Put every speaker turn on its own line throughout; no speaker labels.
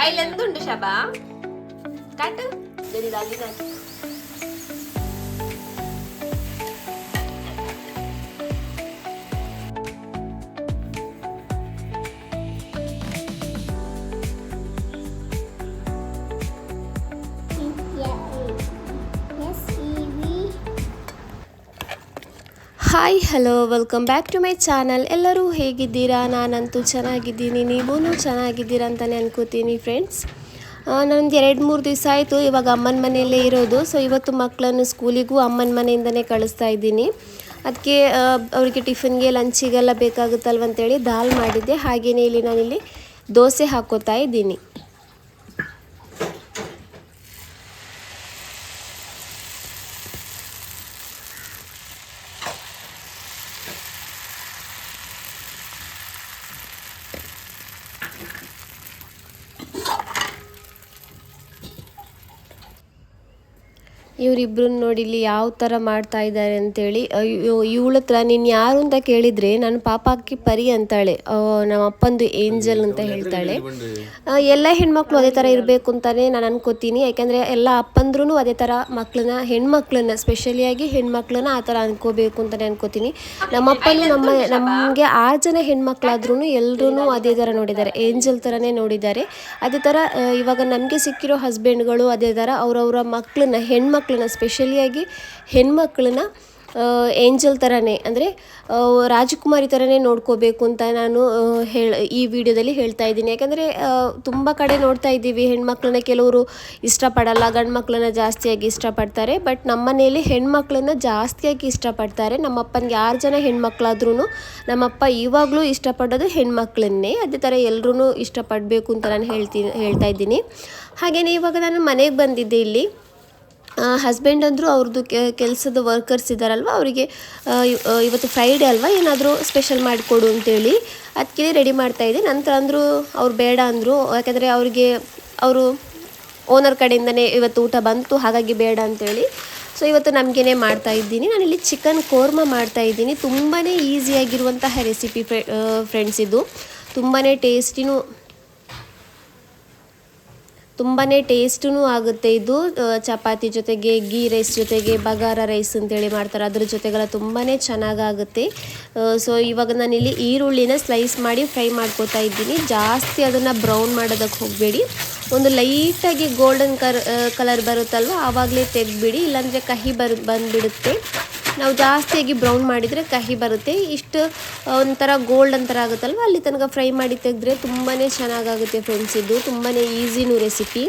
അതിലെന്തുണ്ട് ശബ കാട്ട് hi hello welcome back to my channel. ಎಲ್ಲರೂ ಹೇಗಿದ್ದೀರಾ? ನಾನಂತೂ ಚೆನ್ನಾಗಿದ್ದೀನಿ, ನೀವೂ ಚೆನ್ನಾಗಿದ್ದೀರಾ ಅಂತಲೇ ಅನ್ಕೋತೀನಿ ಫ್ರೆಂಡ್ಸ್. ನನಗೆ 2-3 ದಿವಸ ಆಯಿತು ಇವಾಗ ಅಮ್ಮನ ಮನೆಯಲ್ಲೇ ಇರೋದು. ಸೊ ಇವತ್ತು ಮಕ್ಕಳನ್ನು ಸ್ಕೂಲಿಗೂ ಅಮ್ಮನ ಮನೆಯಿಂದನೇ ಕಳಿಸ್ತಾ ಇದ್ದೀನಿ. ಅದಕ್ಕೆ ಅವರಿಗೆ ಟಿಫಿನ್ಗೆ ಲಂಚಿಗೆಲ್ಲ ಬೇಕಾಗುತ್ತಲ್ವಂತೇಳಿ ದಾಲ್ ಮಾಡಿದ್ದೆ. ಹಾಗೆಯೇ ಇಲ್ಲಿ ನಾನಿಲ್ಲಿ ದೋಸೆ ಹಾಕೋತಾ ಇದ್ದೀನಿ. ಇವರಿಬ್ಬರನ್ನ ನೋಡಿ ಇಲ್ಲಿ ಯಾವ ಥರ ಮಾಡ್ತಾ ಇದ್ದಾರೆ ಅಂತೇಳಿ. ಇವಳ ಹತ್ರ ನೀನು ಯಾರು ಅಂತ ಕೇಳಿದರೆ ನಾನು ಪಾಪಾಕಿ ಪರಿ ಅಂತಾಳೆ, ನಮ್ಮ ಅಪ್ಪಂದು ಏಂಜಲ್ ಅಂತ ಹೇಳ್ತಾಳೆ. ಎಲ್ಲ ಹೆಣ್ಮಕ್ಳು ಅದೇ ಥರ ಇರಬೇಕು ಅಂತಲೇ ನಾನು ಅನ್ಕೋತೀನಿ. ಯಾಕೆಂದರೆ ಎಲ್ಲ ಅಪ್ಪಂದ್ರೂ ಅದೇ ಥರ ಹೆಣ್ಮಕ್ಳನ್ನ ಸ್ಪೆಷಲಿಯಾಗಿ ಹೆಣ್ಮಕ್ಳನ್ನ ಆ ಥರ ಅನ್ಕೋಬೇಕು ಅಂತಲೇ ಅನ್ಕೋತೀನಿ. ನಮ್ಮಪ್ಪನೂ ನಮಗೆ 6 ಜನ ಹೆಣ್ಮಕ್ಳಾದ್ರೂ ಎಲ್ಲರೂ ಅದೇ ಥರ ನೋಡಿದ್ದಾರೆ, ಏಂಜಲ್ ಥರನೇ ನೋಡಿದ್ದಾರೆ. ಅದೇ ಥರ ಇವಾಗ ನಮಗೆ ಸಿಕ್ಕಿರೋ ಹಸ್ಬೆಂಡ್ಗಳು ಅದೇ ಥರ ಅವರವರ ಮಕ್ಕಳನ್ನ ಹೆಣ್ಮಕ್ಳನ್ನ ಸ್ಪೆಷಲಿಯಾಗಿ ಹೆಣ್ಮಕ್ಳನ್ನ ಏಂಜಲ್ ಥರನೇ ಅಂದರೆ ರಾಜಕುಮಾರಿ ಥರನೇ ನೋಡ್ಕೋಬೇಕು ಅಂತ ನಾನು ಈ ವಿಡಿಯೋದಲ್ಲಿ ಹೇಳ್ತಾ ಇದ್ದೀನಿ. ಯಾಕಂದರೆ ತುಂಬ ಕಡೆ ನೋಡ್ತಾ ಇದ್ದೀವಿ ಹೆಣ್ಮಕ್ಳನ್ನ ಕೆಲವರು ಇಷ್ಟಪಡಲ್ಲ, ಗಂಡು ಮಕ್ಕಳನ್ನ ಜಾಸ್ತಿಯಾಗಿ ಇಷ್ಟಪಡ್ತಾರೆ. ಬಟ್ ನಮ್ಮ ಮನೆಯಲ್ಲಿ ಹೆಣ್ಮಕ್ಳನ್ನ ಜಾಸ್ತಿಯಾಗಿ ಇಷ್ಟಪಡ್ತಾರೆ. ನಮ್ಮಪ್ಪನಿಗೆ 6 ಜನ ಹೆಣ್ಮಕ್ಳಾದ್ರೂ ನಮ್ಮಪ್ಪ ಇವಾಗಲೂ ಇಷ್ಟಪಡೋದು ಹೆಣ್ಮಕ್ಳನ್ನೇ. ಅದೇ ಥರ ಎಲ್ಲರೂ ಇಷ್ಟಪಡಬೇಕು ಅಂತ ನಾನು ಹೇಳ್ತಾ ಇದ್ದೀನಿ. ಹಾಗೆಯೇ ಇವಾಗ ನಾನು ಮನೆಗೆ ಬಂದಿದ್ದೆ. ಇಲ್ಲಿ ಹಸ್ಬೆಂಡ್ ಅಂದರು ಅವ್ರದ್ದು ಕೆಲಸದ ವರ್ಕರ್ಸ್ ಇದ್ದಾರಲ್ವ, ಅವರಿಗೆ ಇವತ್ತು ಫ್ರೈಡೇ ಅಲ್ವಾ ಏನಾದರೂ ಸ್ಪೆಷಲ್ ಮಾಡಿಕೊಡು ಅಂತೇಳಿ ಅದಕ್ಕೆ ರೆಡಿ ಮಾಡ್ತಾಯಿದ್ದೆ. ನಂತರ ಅಂದರು ಅವ್ರು ಬೇಡ ಅಂದರು, ಯಾಕೆಂದರೆ ಅವರು ಓನರ್ ಕಡೆಯಿಂದನೇ ಇವತ್ತು ಊಟ ಬಂತು, ಹಾಗಾಗಿ ಬೇಡ ಅಂತೇಳಿ. ಸೊ ಇವತ್ತು ನಮಗೇನೆ ಮಾಡ್ತಾಯಿದ್ದೀನಿ. ನಾನಿಲ್ಲಿ ಚಿಕನ್ ಕೋರ್ಮಾ ಮಾಡ್ತಾಯಿದ್ದೀನಿ. ತುಂಬಾ ಈಸಿಯಾಗಿರುವಂತಹ ರೆಸಿಪಿ ಫ್ರೆಂಡ್ಸ್. ಇದು ತುಂಬಾ ಟೇಸ್ಟೂ ಆಗುತ್ತೆ. ಇದು ಚಪಾತಿ ಜೊತೆಗೆ, ಗೀ ರೈಸ್ ಜೊತೆಗೆ, ಬಗಾರ ರೈಸ್ ಅಂತೇಳಿ ಮಾಡ್ತಾರೆ, ಅದ್ರ ಜೊತೆಗೆಲ್ಲ ತುಂಬಾ ಚೆನ್ನಾಗಾಗುತ್ತೆ. ಸೊ ಇವಾಗ ನಾನಿಲ್ಲಿ ಈರುಳ್ಳಿನ ಸ್ಲೈಸ್ ಮಾಡಿ ಫ್ರೈ ಮಾಡ್ಕೋತಾ ಇದ್ದೀನಿ. ಜಾಸ್ತಿ ಅದನ್ನು ಬ್ರೌನ್ ಮಾಡೋದಕ್ಕೆ ಹೋಗಬೇಡಿ. ಒಂದು ಲೈಟಾಗಿ ಗೋಲ್ಡನ್ ಕಲರ್ ಬರುತ್ತಲ್ವ ಆವಾಗಲೇ ತೆಗೆದ್ಬಿಡಿ, ಇಲ್ಲಾಂದರೆ ಕಹಿ ಬಂದುಬಿಡುತ್ತೆ. ನಾವು ಜಾಸ್ತಿಯಾಗಿ ಬ್ರೌನ್ ಮಾಡಿದರೆ ಕಹಿ ಬರುತ್ತೆ. ಇಷ್ಟು ಒಂಥರ ಗೋಲ್ಡ್ ಅಂತರ ಆಗುತ್ತಲ್ವ ಅಲ್ಲಿ ತನಕ ಫ್ರೈ ಮಾಡಿ ತೆಗೆದ್ರೆ ತುಂಬಾ ಚೆನ್ನಾಗಾಗುತ್ತೆ ಫ್ರೆಂಡ್ಸ್. ಇದು ತುಂಬಾ ಈಸಿನೂ ರೆಸಿಪಿ.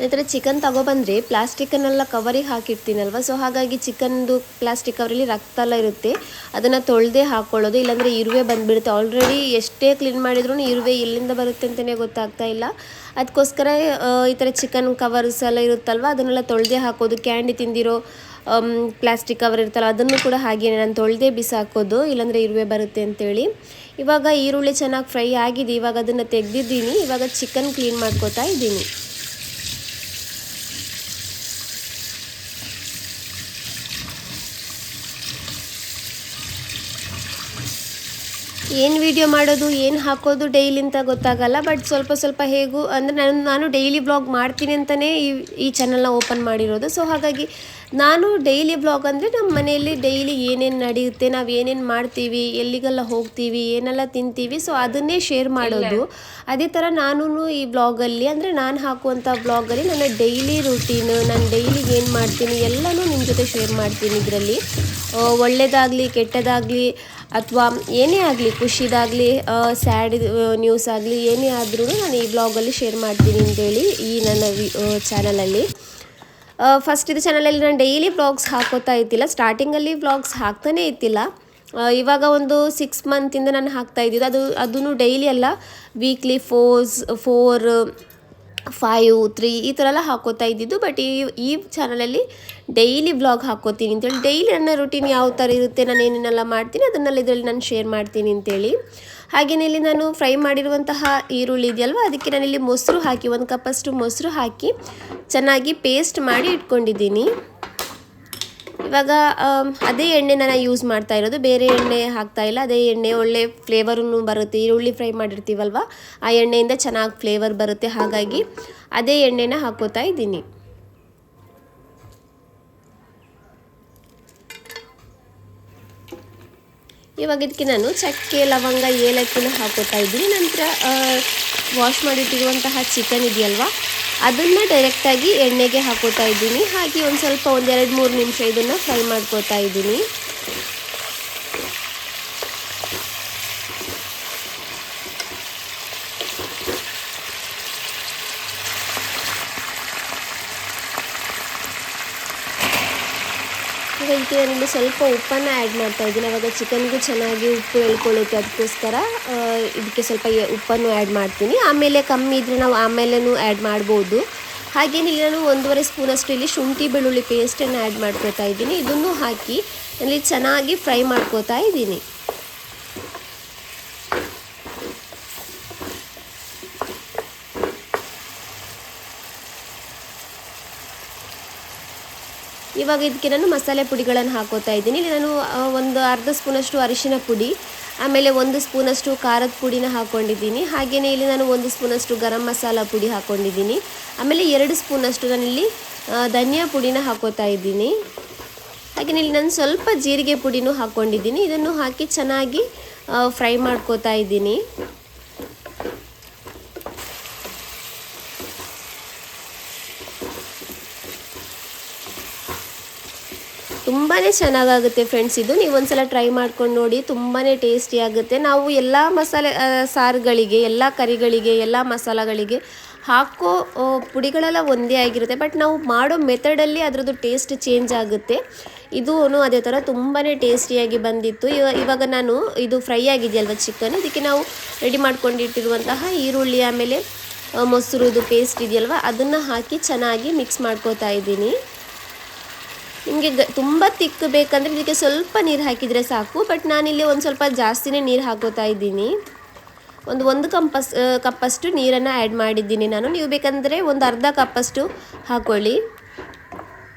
ಈ ಥರ ಚಿಕನ್ ತಗೊಬಂದರೆ ಪ್ಲಾಸ್ಟಿಕ್ಕನ್ನೆಲ್ಲ ಕವರಿಗೆ ಹಾಕಿರ್ತೀನಲ್ವ, ಸೊ ಹಾಗಾಗಿ ಚಿಕನ್ದು ಪ್ಲಾಸ್ಟಿಕ್ ಕವರಲ್ಲಿ ರಕ್ತ ಎಲ್ಲ ಇರುತ್ತೆ, ಅದನ್ನು ತೊಳೆದೇ ಹಾಕ್ಕೊಳ್ಳೋದು, ಇಲ್ಲಾಂದರೆ ಇರುವೆ ಬಂದುಬಿಡುತ್ತೆ. ಆಲ್ರೆಡಿ ಎಷ್ಟೇ ಕ್ಲೀನ್ ಮಾಡಿದ್ರೂ ಇರುವೆ ಎಲ್ಲಿಂದ ಬರುತ್ತೆ ಅಂತಲೇ ಗೊತ್ತಾಗ್ತಾ ಇಲ್ಲ. ಅದಕ್ಕೋಸ್ಕರ ಈ ಥರ ಚಿಕನ್ ಕವರ್ಸ್ ಎಲ್ಲ ಇರುತ್ತಲ್ವ ಅದನ್ನೆಲ್ಲ ತೊಳೆದೇ ಹಾಕೋದು. ಕ್ಯಾಂಡಿ ತಿಂದಿರೋ ಪ್ಲಾಸ್ಟಿಕ್ ಕವರ್ ಇರ್ತಲ್ಲ ಅದನ್ನು ಕೂಡ ಹಾಗೆ ನಾನು ತೊಳೆದೇ ಬಿಸಾಕೋದು, ಇಲ್ಲಾಂದರೆ ಇರುವೆ ಬರುತ್ತೆ ಅಂತೇಳಿ. ಇವಾಗ ಈರುಳ್ಳಿ ಚೆನ್ನಾಗಿ ಫ್ರೈ ಆಗಿದೆ. ಇವಾಗ ಅದನ್ನು ತೆಗೆದಿದ್ದೀನಿ. ಇವಾಗ ಚಿಕನ್ ಕ್ಲೀನ್ ಮಾಡ್ಕೋತಾ ಇದ್ದೀನಿ. ಏನು ವಿಡಿಯೋ ಮಾಡೋದು ಏನು ಹಾಕೋದು ಡೈಲಿ ಅಂತ ಗೊತ್ತಾಗಲ್ಲ. ಬಟ್ ಸ್ವಲ್ಪ ಹೇಗೂ ಅಂದರೆ ನಾನು ಡೈಲಿ ಬ್ಲಾಗ್ ಮಾಡ್ತೀನಿ ಅಂತಲೇ ಈ ಚಾನಲ್ನ ಓಪನ್ ಮಾಡಿರೋದು. ಸೊ ಹಾಗಾಗಿ ನಾನು ಡೈಲಿ ಬ್ಲಾಗ್ ಅಂದರೆ ನಮ್ಮ ಮನೆಯಲ್ಲಿ ಡೈಲಿ ಏನೇನು ನಡೆಯುತ್ತೆ, ನಾವು ಏನೇನು ಮಾಡ್ತೀವಿ, ಎಲ್ಲಿಗೆಲ್ಲ ಹೋಗ್ತೀವಿ, ಏನೆಲ್ಲ ತಿಂತೀವಿ, ಸೊ ಅದನ್ನೇ ಶೇರ್ ಮಾಡೋದು. ಅದೇ ಥರ ನಾನು ಈ ಬ್ಲಾಗಲ್ಲಿ ಅಂದರೆ ನಾನು ಹಾಕುವಂಥ ಬ್ಲಾಗಲ್ಲಿ ನನ್ನ ಡೈಲಿ ರೂಟೀನು, ನಾನು ಡೈಲಿ ಏನು ಮಾಡ್ತೀನಿ ಎಲ್ಲನೂ ನಿಮ್ಮ ಜೊತೆ ಶೇರ್ ಮಾಡ್ತೀನಿ. ಇದರಲ್ಲಿ ಒಳ್ಳೆಯದಾಗಲಿ ಕೆಟ್ಟದಾಗಲಿ ಅಥವಾ ಏನೇ ಆಗಲಿ, ಖುಷಿದಾಗಲಿ ಸ್ಯಾಡ್ ನ್ಯೂಸ್ ಆಗಲಿ ಏನೇ ಆದ್ರೂ ನಾನು ಈ ಬ್ಲಾಗಲ್ಲಿ ಶೇರ್ ಮಾಡ್ತೀನಿ ಅಂತೇಳಿ ಈ ನನ್ನ ಚಾನಲಲ್ಲಿ. ಫಸ್ಟ್ ಇದು ಚಾನಲಲ್ಲಿ ನಾನು ಡೈಲಿ ವ್ಲಾಗ್ಸ್ ಹಾಕೋತಾ ಇದ್ದಿಲ್ಲ. ಸ್ಟಾರ್ಟಿಂಗಲ್ಲಿ ವ್ಲಾಗ್ಸ್ ಹಾಕ್ತಾನೇ ಇದ್ದಿಲ್ಲ. ಇವಾಗ ಒಂದು 6 ಮಂತಿಂದ ನಾನು ಹಾಕ್ತಾ ಇದ್ದಿದ್ದು. ಅದೂ ಡೈಲಿ ಅಲ್ಲ, ವೀಕ್ಲಿ 4, 5, 3 ಈ ಥರ ಎಲ್ಲ ಹಾಕೋತಾ ಇದ್ದಿದ್ದು. ಬಟ್ ಈ ಚಾನಲಲ್ಲಿ ಡೈಲಿ ವ್ಲಾಗ್ ಹಾಕೋತೀನಿ ಅಂತೇಳಿ, ಡೈಲಿ ನನ್ನ ರುಟೀನ್ ಯಾವ ಥರ ಇರುತ್ತೆ, ನಾನು ಏನೇನೆಲ್ಲ ಮಾಡ್ತೀನಿ ಅದನ್ನೆಲ್ಲ ಇದರಲ್ಲಿ ನಾನು ಶೇರ್ ಮಾಡ್ತೀನಿ ಅಂತೇಳಿ. ಹಾಗೆಯೇ ಇಲ್ಲಿ ನಾನು ಫ್ರೈ ಮಾಡಿರುವಂತಹ ಈರುಳ್ಳಿ ಇದೆಯಲ್ವ ಅದಕ್ಕೆ ನಾನಿಲ್ಲಿ ಮೊಸರು ಹಾಕಿ 1 ಕಪ್ಪಷ್ಟು ಮೊಸರು ಹಾಕಿ ಚೆನ್ನಾಗಿ ಪೇಸ್ಟ್ ಮಾಡಿ ಇಟ್ಕೊಂಡಿದ್ದೀನಿ. ಇವಾಗ ಅದೇ ಎಣ್ಣೆ ನಾನು ಯೂಸ್ ಮಾಡ್ತಾ ಇರೋದು, ಬೇರೆ ಎಣ್ಣೆ ಹಾಕ್ತಾ ಇಲ್ಲ. ಅದೇ ಎಣ್ಣೆ ಒಳ್ಳೆ ಫ್ಲೇವರೂ ಬರುತ್ತೆ. ಈರುಳ್ಳಿ ಫ್ರೈ ಮಾಡಿರ್ತೀವಲ್ವ, ಆ ಎಣ್ಣೆಯಿಂದ ಚೆನ್ನಾಗಿ ಫ್ಲೇವರ್ ಬರುತ್ತೆ. ಹಾಗಾಗಿ ಅದೇ ಎಣ್ಣೆನ ಹಾಕೋತಾ ಇದ್ದೀನಿ. ಇವಾಗ ಇದಕ್ಕೆ ನಾನು ಚಕ್ಕೆ, ಲವಂಗ, ಏಲಕ್ಕಿನ ಹಾಕೋತಾ ಇದ್ದೀನಿ. ನಂತರ ವಾಶ್ ಮಾಡಿಟ್ಟಿರುವಂತಹ ಚಿಕನ್ ಇದೆಯಲ್ವ, ಅದನ್ನು ಡೈರೆಕ್ಟಾಗಿ ಎಣ್ಣೆಗೆ ಹಾಕೋತಾ ಇದ್ದೀನಿ. ಹಾಗೆ ಒಂದು ಸ್ವಲ್ಪ 1-2-3 ನಿಮಿಷ ಇದನ್ನು ಫ್ರೈ ಮಾಡ್ಕೋತಾ ಇದ್ದೀನಿ. ಈಗ ಇದಕ್ಕೆ ನಾನಿಲ್ಲಿ ಸ್ವಲ್ಪ ಉಪ್ಪನ್ನು ಆ್ಯಡ್ ಮಾಡ್ತಾ ಇದ್ದೀನಿ. ಆವಾಗ ಚಿಕನ್ಗೂ ಚೆನ್ನಾಗಿ ಉಪ್ಪು ಎಳ್ಕೊಳ್ಳುತ್ತೆ. ಅದಕ್ಕೋಸ್ಕರ ಇದಕ್ಕೆ ಸ್ವಲ್ಪ ಉಪ್ಪನ್ನು ಆ್ಯಡ್ ಮಾಡ್ತೀನಿ. ಆಮೇಲೆ ಕಮ್ಮಿ ಇದ್ದರೆ ನಾವು ಆಮೇಲೆನೂ ಆ್ಯಡ್ ಮಾಡ್ಬೋದು. ಹಾಗೇನಿಲ್ಲ, ನಾನು 1.5 ಸ್ಪೂನಷ್ಟು ಇಲ್ಲಿ ಶುಂಠಿ ಬೆಳ್ಳುಳ್ಳಿ ಪೇಸ್ಟನ್ನು ಆ್ಯಡ್ ಮಾಡ್ಕೋತಾ ಇದ್ದೀನಿ. ಇದನ್ನು ಹಾಕಿ ಅಲ್ಲಿ ಚೆನ್ನಾಗಿ ಫ್ರೈ ಮಾಡ್ಕೋತಾ ಇದ್ದೀನಿ. ಇವಾಗ ಇದಕ್ಕೆ ನಾನು ಮಸಾಲೆ ಪುಡಿಗಳನ್ನು ಹಾಕೋತಾ ಇದ್ದೀನಿ. ಇಲ್ಲಿ ನಾನು ಒಂದು ಅರ್ಧ ಸ್ಪೂನಷ್ಟು ಅರಿಶಿನ ಪುಡಿ, ಆಮೇಲೆ 1 ಸ್ಪೂನಷ್ಟು ಖಾರದ ಪುಡಿನ ಹಾಕ್ಕೊಂಡಿದ್ದೀನಿ. ಹಾಗೆಯೇ ಇಲ್ಲಿ ನಾನು 1 ಸ್ಪೂನಷ್ಟು ಗರಂ ಮಸಾಲ ಪುಡಿ ಹಾಕ್ಕೊಂಡಿದ್ದೀನಿ. ಆಮೇಲೆ 2 ಸ್ಪೂನಷ್ಟು ನಾನಿಲ್ಲಿ ಧನಿಯಾ ಪುಡಿನ ಹಾಕೋತಾ ಇದ್ದೀನಿ. ಹಾಗೆಯೇ ಇಲ್ಲಿ ನಾನು ಸ್ವಲ್ಪ ಜೀರಿಗೆ ಪುಡಿನೂ ಹಾಕ್ಕೊಂಡಿದ್ದೀನಿ. ಇದನ್ನು ಹಾಕಿ ಚೆನ್ನಾಗಿ ಫ್ರೈ ಮಾಡ್ಕೋತಾ ಇದ್ದೀನಿ. ತುಂಬಾ ಚೆನ್ನಾಗಾಗುತ್ತೆ ಫ್ರೆಂಡ್ಸ್. ಇದು ನೀವು ಒಂದ್ಸಲ ಟ್ರೈ ಮಾಡ್ಕೊಂಡು ನೋಡಿ, ತುಂಬಾ ಟೇಸ್ಟಿ ಆಗುತ್ತೆ. ನಾವು ಎಲ್ಲ ಮಸಾಲೆ ಸಾರುಗಳಿಗೆ, ಎಲ್ಲ ಕರಿಗಳಿಗೆ, ಎಲ್ಲ ಮಸಾಲಗಳಿಗೆ ಹಾಕೋ ಪುಡಿಗಳೆಲ್ಲ ಒಂದೇ ಆಗಿರುತ್ತೆ. ಬಟ್ ನಾವು ಮಾಡೋ ಮೆಥಡಲ್ಲಿ ಅದರದ್ದು ಟೇಸ್ಟ್ ಚೇಂಜ್ ಆಗುತ್ತೆ. ಇದೂ ಅದೇ ಥರ ತುಂಬಾ ಟೇಸ್ಟಿಯಾಗಿ ಬಂದಿತ್ತು. ಇವಾಗ ನಾನು ಇದು ಫ್ರೈ ಆಗಿದೆಯಲ್ವ ಚಿಕನ್, ಇದಕ್ಕೆ ನಾವು ರೆಡಿ ಮಾಡ್ಕೊಂಡಿಟ್ಟಿರುವಂತಹ ಈರುಳ್ಳಿ, ಆಮೇಲೆ ಮೊಸರುದು ಪೇಸ್ಟ್ ಇದೆಯಲ್ವ, ಅದನ್ನು ಹಾಕಿ ಚೆನ್ನಾಗಿ ಮಿಕ್ಸ್ ಮಾಡ್ಕೋತಾ ಇದ್ದೀನಿ. ನಿಮಗೆ ತುಂಬ ತಿಕ್ಕು ಬೇಕಂದರೆ ಇದಕ್ಕೆ ಸ್ವಲ್ಪ ನೀರು ಹಾಕಿದರೆ ಸಾಕು. ಬಟ್ ನಾನಿಲ್ಲಿ ಒಂದು ಸ್ವಲ್ಪ ಜಾಸ್ತಿನೇ ನೀರು ಹಾಕೋತಾ ಇದ್ದೀನಿ. ಒಂದು ಕಪ್ಪಷ್ಟು ನೀರನ್ನು ಆ್ಯಡ್ ಮಾಡಿದ್ದೀನಿ ನಾನು. ನೀವು ಬೇಕಂದರೆ ಒಂದು ಅರ್ಧ ಕಪ್ಪಷ್ಟು ಹಾಕ್ಕೊಳ್ಳಿ.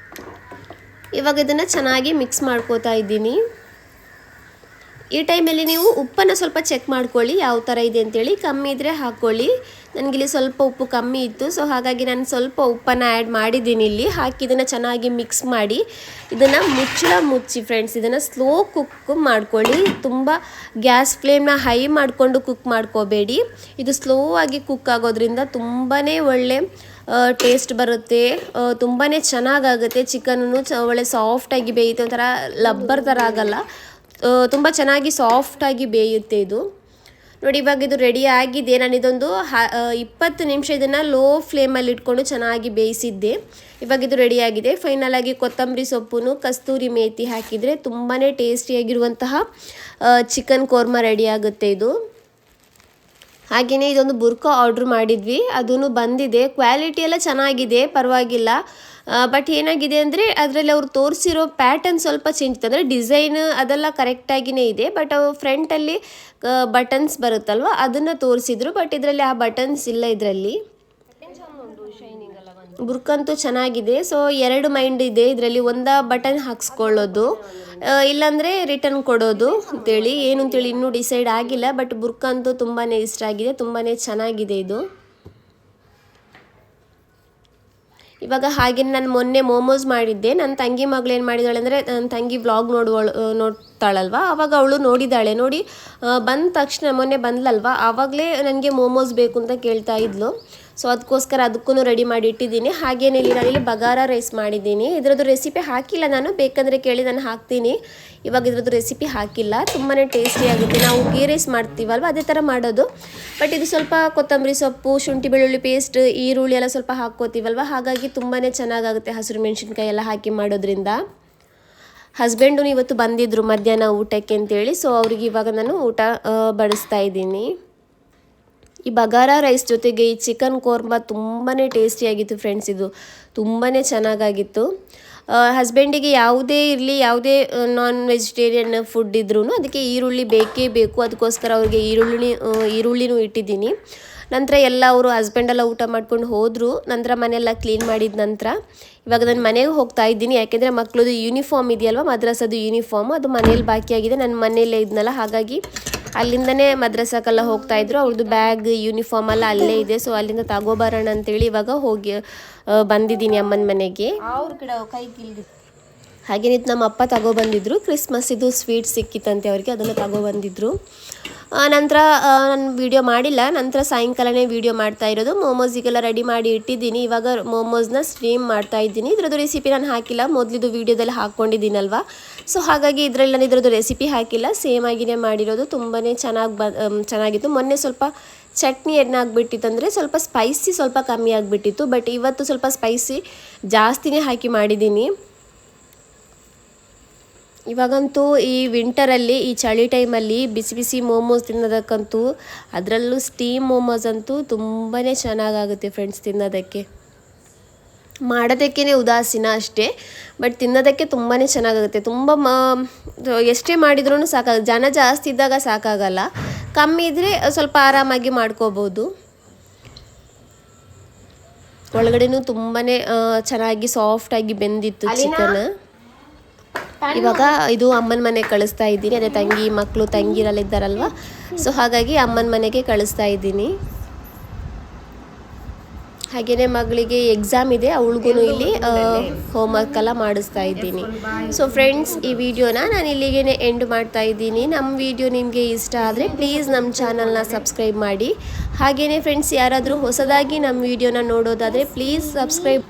ಇವಾಗ ಇದನ್ನು ಚೆನ್ನಾಗಿ ಮಿಕ್ಸ್ ಮಾಡ್ಕೋತಾ ಇದ್ದೀನಿ. ಈ ಟೈಮಲ್ಲಿ ನೀವು ಉಪ್ಪನ್ನು ಸ್ವಲ್ಪ ಚೆಕ್ ಮಾಡ್ಕೊಳ್ಳಿ, ಯಾವ ಥರ ಇದೆ ಅಂತೇಳಿ. ಕಮ್ಮಿ ಇದ್ದರೆ ಹಾಕ್ಕೊಳ್ಳಿ. ನನಗಿಲ್ಲಿ ಸ್ವಲ್ಪ ಉಪ್ಪು ಕಮ್ಮಿ ಇತ್ತು, ಸೊ ಹಾಗಾಗಿ ನಾನು ಸ್ವಲ್ಪ ಉಪ್ಪನ್ನು ಆ್ಯಡ್ ಮಾಡಿದ್ದೀನಿ ಇಲ್ಲಿ. ಹಾಕಿ ಇದನ್ನು ಚೆನ್ನಾಗಿ ಮಿಕ್ಸ್ ಮಾಡಿ ಇದನ್ನು ಮುಚ್ಚಿ ಫ್ರೆಂಡ್ಸ್, ಇದನ್ನು ಸ್ಲೋ ಕುಕ್ ಮಾಡ್ಕೊಳ್ಳಿ. ತುಂಬ ಗ್ಯಾಸ್ ಫ್ಲೇಮ್ನ ಹೈ ಮಾಡಿಕೊಂಡು ಕುಕ್ ಮಾಡ್ಕೋಬೇಡಿ. ಇದು ಸ್ಲೋ ಆಗಿ ಕುಕ್ ಆಗೋದ್ರಿಂದ ತುಂಬಾ ಒಳ್ಳೆ ಟೇಸ್ಟ್ ಬರುತ್ತೆ, ತುಂಬಾ ಚೆನ್ನಾಗಾಗುತ್ತೆ. ಚಿಕನನ್ನು ಒಳ್ಳೆ ಸಾಫ್ಟಾಗಿ ಬೇಯುತ್ತೆ, ಒಂಥರ ಲಬ್ಬರ್ ಥರ ಆಗಲ್ಲ, ತುಂಬ ಚೆನ್ನಾಗಿ ಸಾಫ್ಟಾಗಿ ಬೇಯುತ್ತೆ ಇದು. ನೋಡಿ, ಇವಾಗ ಇದು ರೆಡಿ ಆಗಿದೆ. ನಾನು ಇದೊಂದು 20 ನಿಮಿಷ ಇದನ್ನು ಲೋ ಫ್ಲೇಮಲ್ಲಿ ಇಟ್ಕೊಂಡು ಚೆನ್ನಾಗಿ ಬೇಯಿಸಿದ್ದೆ. ಇವಾಗ ಇದು ರೆಡಿಯಾಗಿದೆ. ಫೈನಲಾಗಿ ಕೊತ್ತಂಬರಿ ಸೊಪ್ಪು, ಕಸ್ತೂರಿ ಮೇಥಿ ಹಾಕಿದರೆ ತುಂಬಾ ಟೇಸ್ಟಿಯಾಗಿರುವಂತಹ ಚಿಕನ್ ಕೋರ್ಮಾ ರೆಡಿ ಆಗುತ್ತೆ ಇದು. ಹಾಗೆಯೇ ಇದೊಂದು ಬುರ್ಕಾ ಆರ್ಡ್ರ್ ಮಾಡಿದ್ವಿ, ಅದೂ ಬಂದಿದೆ. ಕ್ವಾಲಿಟಿ ಎಲ್ಲ ಚೆನ್ನಾಗಿದೆ, ಪರವಾಗಿಲ್ಲ. ಬಟ್ ಏನಾಗಿದೆ ಅಂದರೆ ಅದರಲ್ಲಿ ಅವ್ರು ತೋರಿಸಿರೋ ಪ್ಯಾಟರ್ನ್ ಸ್ವಲ್ಪ ಚೇಂಜ್ ಇತ್ತು. ಅಂದರೆ ಡಿಸೈನ್ ಅದೆಲ್ಲ ಕರೆಕ್ಟಾಗಿಯೇ ಇದೆ, ಬಟ್ ಫ್ರಂಟಲ್ಲಿ ಬಟನ್ಸ್ ಬರುತ್ತಲ್ವ, ಅದನ್ನು ತೋರಿಸಿದ್ರು. ಬಟ್ ಇದರಲ್ಲಿ ಆ ಬಟನ್ಸ್ ಇಲ್ಲ. ಇದರಲ್ಲಿ ಬುರ್ಕಂತೂ ಚೆನ್ನಾಗಿದೆ. ಸೊ 2 ಮೈಂಡ್ ಇದೆ ಇದರಲ್ಲಿ. ಒಂದು ಬಟನ್ ಹಾಕ್ಸ್ಕೊಳ್ಳೋದು, ಇಲ್ಲಾಂದರೆ ರಿಟರ್ನ್ ಕೊಡೋದು ಅಂತೇಳಿ, ಏನು ಅಂತೇಳಿ ಇನ್ನೂ ಡಿಸೈಡ್ ಆಗಿಲ್ಲ. ಬಟ್ ಬುರ್ಕಂತೂ ತುಂಬಾ ಇಷ್ಟ ಆಗಿದೆ, ತುಂಬಾ ಚೆನ್ನಾಗಿದೆ ಇದು. ಇವಾಗ ಹಾಗೆ ನಾನು ಮೊನ್ನೆ ಮೋಮೋಸ್ ಮಾಡಿದ್ದೆ. ನನ್ನ ತಂಗಿ ಮಗಳು ಏನು ಮಾಡಿದಾಳೆ ಅಂದರೆ, ನನ್ನ ತಂಗಿ ವ್ಲಾಗ್ ನೋಡ್ತಾಳಲ್ವ, ಆವಾಗ ಅವಳು ನೋಡಿದ್ದಾಳೆ. ನೋಡಿ ಬಂದ ತಕ್ಷಣ, ಮೊನ್ನೆ ಬಂದ್ಲಲ್ವ, ಆವಾಗಲೇ ನನಗೆ ಮೋಮೋಸ್ ಬೇಕು ಅಂತ ಕೇಳ್ತಾ ಇದ್ಲು. ಸೊ ಅದಕ್ಕೋಸ್ಕರ ಅದಕ್ಕೂ ರೆಡಿ ಮಾಡಿ ಇಟ್ಟಿದ್ದೀನಿ. ಹಾಗೇನೇ ನಾನಿಲ್ಲಿ ಬಗಾರ ರೈಸ್ ಮಾಡಿದ್ದೀನಿ. ಇದರದ್ದು ರೆಸಿಪಿ ಹಾಕಿಲ್ಲ ನಾನು, ಬೇಕಂದರೆ ಕೇಳಿ ನಾನು ಹಾಕ್ತೀನಿ. ಇವಾಗ ಇದರದ್ದು ರೆಸಿಪಿ ಹಾಕಿಲ್ಲ. ತುಂಬಾ ಟೇಸ್ಟಿಯಾಗುತ್ತೆ. ನಾವು ಗೀ ರೈಸ್ ಮಾಡ್ತೀವಲ್ವ, ಅದೇ ಥರ ಮಾಡೋದು. ಬಟ್ ಇದು ಸ್ವಲ್ಪ ಕೊತ್ತಂಬರಿ ಸೊಪ್ಪು, ಶುಂಠಿ ಬೆಳ್ಳುಳ್ಳಿ ಪೇಸ್ಟ್, ಈರುಳ್ಳಿ ಎಲ್ಲ ಸ್ವಲ್ಪ ಹಾಕ್ಕೋತೀವಲ್ವ, ಹಾಗಾಗಿ ತುಂಬಾ ಚೆನ್ನಾಗಾಗುತ್ತೆ ಹಸಿರು ಮೆಣಸಿನ್ಕಾಯಿ ಎಲ್ಲ ಹಾಕಿ ಮಾಡೋದ್ರಿಂದ. ಹಸ್ಬೆಂಡು ಇವತ್ತು ಬಂದಿದ್ದರು ಮಧ್ಯಾಹ್ನ ಊಟಕ್ಕೆ ಅಂತೇಳಿ, ಸೊ ಅವ್ರಿಗೆ ಇವಾಗ ನಾನು ಊಟ ಬಡಿಸ್ತಾ ಇದ್ದೀನಿ. ಈ ಬಗಾರ ರೈಸ್ ಜೊತೆಗೆ ಈ ಚಿಕನ್ ಕೋರ್ಮಾ ತುಂಬಾ ಟೇಸ್ಟಿಯಾಗಿತ್ತು ಫ್ರೆಂಡ್ಸ್. ಇದು ತುಂಬಾ ಚೆನ್ನಾಗಾಗಿತ್ತು. ಹಸ್ಬೆಂಡಿಗೆ ಯಾವುದೇ ಇರಲಿ, ಯಾವುದೇ ನಾನ್ ವೆಜಿಟೇರಿಯನ್ ಫುಡ್ ಇದ್ರೂ ಅದಕ್ಕೆ ಈರುಳ್ಳಿ ಬೇಕೇ ಬೇಕು. ಅದಕ್ಕೋಸ್ಕರ ಅವ್ರಿಗೆ ಈರುಳ್ಳಿನೂ ಇಟ್ಟಿದ್ದೀನಿ. ನಂತರ ಎಲ್ಲ ಅವರು ಹಸ್ಬೆಂಡೆಲ್ಲ ಊಟ ಮಾಡ್ಕೊಂಡು ಹೋದರು. ನಂತರ ಮನೆಯೆಲ್ಲ ಕ್ಲೀನ್ ಮಾಡಿದ ನಂತರ ಇವಾಗ ನಾನು ಮನೆಗೆ ಹೋಗ್ತಾ ಇದ್ದೀನಿ. ಯಾಕೆಂದರೆ ಮಕ್ಕಳದು ಯೂನಿಫಾರ್ಮ್ ಇದೆಯಲ್ವ, ಮದ್ರಸದು ಯೂನಿಫಾರ್ಮ್, ಅದು ಮನೇಲಿ ಬಾಕಿಯಾಗಿದೆ. ನಾನು ಮನೆಯಲ್ಲೇ ಇದ್ನಲ್ಲ, ಹಾಗಾಗಿ ಅಲ್ಲಿಂದನೇ ಮದ್ರಸಕ್ಕೆಲ್ಲ ಹೋಗ್ತಾಯಿದ್ರು. ಅವ್ರದ್ದು ಬ್ಯಾಗ್ ಯೂನಿಫಾರ್ಮ್ ಎಲ್ಲ ಅಲ್ಲೇ ಇದೆ. ಸೊ ಅಲ್ಲಿಂದ ತಗೋಬರೋಣ ಅಂತೇಳಿ ಇವಾಗ ಹೋಗಿ ಬಂದಿದ್ದೀನಿ ಅಮ್ಮನ ಮನೆಗೆ. ಅವ್ರ ಕಡೆ ಕೈ ಹಾಗೇನಿತ್ತು, ನಮ್ಮ ಅಪ್ಪ ತಗೊಬಂದಿದ್ರು. ಕ್ರಿಸ್ಮಸ್ಸಿದು ಸ್ವೀಟ್ ಸಿಕ್ಕಿತ್ತಂತೆ ಅವ್ರಿಗೆ, ಅದನ್ನು ತಗೊಬಂದಿದ್ರು. ನಂತರ ನಾನು ವೀಡಿಯೋ ಮಾಡಿಲ್ಲ. ನಂತರ ಸಾಯಂಕಾಲನೇ ವೀಡಿಯೋ ಮಾಡ್ತಾ ಇರೋದು. ಮೋಮೋಸಿಗೆಲ್ಲ ರೆಡಿ ಮಾಡಿ ಇಟ್ಟಿದ್ದೀನಿ. ಇವಾಗ ಮೋಮೋಸ್ನ ಸ್ಟೀಮ್ ಮಾಡ್ತಾ ಇದ್ದೀನಿ. ಇದ್ರದ್ದು ರೆಸಿಪಿ ನಾನು ಹಾಕಿಲ್ಲ, ಮೊದಲಿದ್ದು ವೀಡಿಯೋದಲ್ಲಿ ಹಾಕ್ಕೊಂಡಿದ್ದೀನಲ್ವ. ಸೊ ಹಾಗಾಗಿ ಇದರಲ್ಲಿ ನಾನು ಇದ್ರದ್ದು ರೆಸಿಪಿ ಹಾಕಿಲ್ಲ, ಸೇಮ್ ಆಗಿನೇ ಮಾಡಿರೋದು. ತುಂಬಾ ಚೆನ್ನಾಗಿತ್ತು. ಮೊನ್ನೆ ಸ್ವಲ್ಪ ಚಟ್ನಿ ಏನಾಗ್ಬಿಟ್ಟಿತ್ತಂದರೆ ಸ್ವಲ್ಪ ಸ್ಪೈಸಿ ಸ್ವಲ್ಪ ಕಮ್ಮಿ ಆಗಿಬಿಟ್ಟಿತ್ತು. ಬಟ್ ಇವತ್ತು ಸ್ವಲ್ಪ ಸ್ಪೈಸಿ ಜಾಸ್ತಿನೇ ಹಾಕಿ ಮಾಡಿದ್ದೀನಿ. ಇವಾಗಂತೂ ಈ ವಿಂಟರಲ್ಲಿ, ಈ ಚಳಿ ಟೈಮಲ್ಲಿ ಬಿಸಿ ಬಿಸಿ ಮೋಮೋಸ್ ತಿನ್ನೋದಕ್ಕಂತೂ, ಅದರಲ್ಲೂ ಸ್ಟೀಮ್ ಮೋಮೋಸ್ ಅಂತೂ ತುಂಬಾ ಚೆನ್ನಾಗಾಗುತ್ತೆ ಫ್ರೆಂಡ್ಸ್. ತಿನ್ನೋದಕ್ಕೆ ಮಾಡೋದಕ್ಕೇ ಉದಾಸೀನ ಅಷ್ಟೇ, ಬಟ್ ತಿನ್ನೋದಕ್ಕೆ ತುಂಬಾ ಚೆನ್ನಾಗಾಗುತ್ತೆ. ಎಷ್ಟೇ ಮಾಡಿದ್ರೂ ಸಾಕಾಗುತ್ತೆ. ಜನ ಜಾಸ್ತಿ ಇದ್ದಾಗ ಸಾಕಾಗಲ್ಲ, ಕಮ್ಮಿ ಇದ್ದರೆ ಸ್ವಲ್ಪ ಆರಾಮಾಗಿ ಮಾಡ್ಕೋಬೋದು. ಒಳಗಡೆನೂ ತುಂಬಾ ಚೆನ್ನಾಗಿ ಸಾಫ್ಟಾಗಿ ಬೆಂದಿತ್ತು ಚಿಕನ್. ಇವಾಗ ಇದು ಅಮ್ಮನ ಮನೆಗೆ ಕಳಿಸ್ತಾ ಇದ್ದೀನಿ. ಅದೇ ತಂಗಿರಲ್ಲ ಇದ್ದಾರಲ್ವ, ಸೊ ಹಾಗಾಗಿ ಅಮ್ಮನ ಮನೆಗೆ ಕಳಿಸ್ತಾ ಇದ್ದೀನಿ. ಹಾಗೆಯೇ ಮಗಳಿಗೆ ಎಕ್ಸಾಮ್ ಇದೆ, ಅವಳಿಗೂ ಇಲ್ಲಿ ಹೋಮ್ವರ್ಕ್ ಎಲ್ಲ ಮಾಡಿಸ್ತಾ ಇದ್ದೀನಿ. ಸೊ ಫ್ರೆಂಡ್ಸ್, ಈ ವಿಡಿಯೋನ ನಾನು ಇಲ್ಲಿಗೆ ಎಂಡ್ ಮಾಡ್ತಾ ಇದ್ದೀನಿ. ನಮ್ಮ ವಿಡಿಯೋ ನಿಮಗೆ ಇಷ್ಟ ಆದರೆ ಪ್ಲೀಸ್ ನಮ್ಮ ಚಾನಲ್ನ ಸಬ್ಸ್ಕ್ರೈಬ್ ಮಾಡಿ. ಹಾಗೆಯೇ ಫ್ರೆಂಡ್ಸ್, ಯಾರಾದರೂ ಹೊಸದಾಗಿ ನಮ್ಮ ವಿಡಿಯೋನ ನೋಡೋದಾದರೆ ಪ್ಲೀಸ್ ಸಬ್ಸ್ಕ್ರೈಬ್